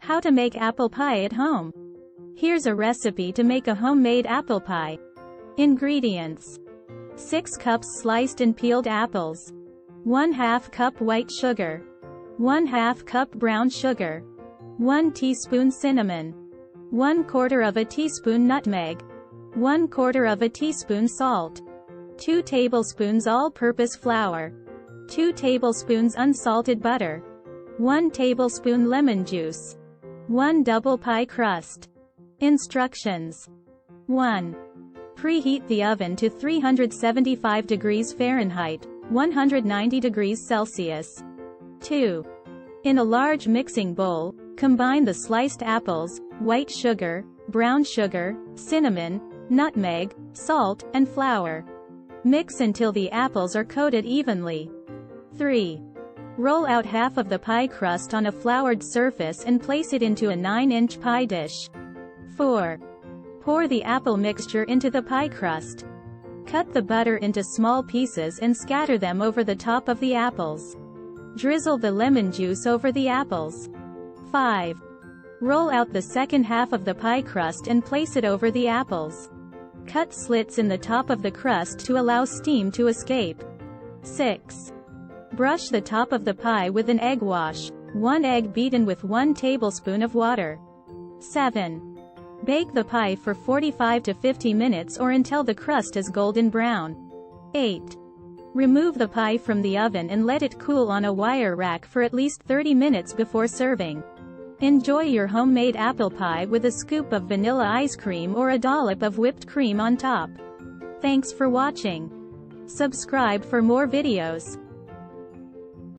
How to make apple pie at home. Here's a recipe to make a homemade apple pie. Ingredients: 6 cups sliced and peeled apples, 1/2 cup white sugar, 1/2 cup brown sugar, 1 teaspoon cinnamon, 1/4 teaspoon nutmeg, 1/4 teaspoon salt, 2 tablespoons all-purpose flour, 2 tablespoons unsalted butter, 1 tablespoon lemon juice, 1 double pie crust. Instructions: 1. Preheat the oven to 375 degrees Fahrenheit, 190 degrees Celsius. 2. In a large mixing bowl, combine the sliced apples, white sugar, brown sugar, cinnamon, nutmeg, salt, and flour. Mix until the apples are coated evenly. 3. Roll out half of the pie crust on a floured surface and place it into a 9-inch pie dish. 4. Pour the apple mixture into the pie crust. Cut the butter into small pieces and scatter them over the top of the apples. Drizzle the lemon juice over the apples. 5. Roll out the second half of the pie crust and place it over the apples. Cut slits in the top of the crust to allow steam to escape. 6. Brush the top of the pie with an egg wash, 1 egg beaten with 1 tablespoon of water. 7. Bake the pie for 45 to 50 minutes or until the crust is golden brown. 8. Remove the pie from the oven and let it cool on a wire rack for at least 30 minutes before serving. Enjoy your homemade apple pie with a scoop of vanilla ice cream or a dollop of whipped cream on top. Thanks for watching. Subscribe for more videos.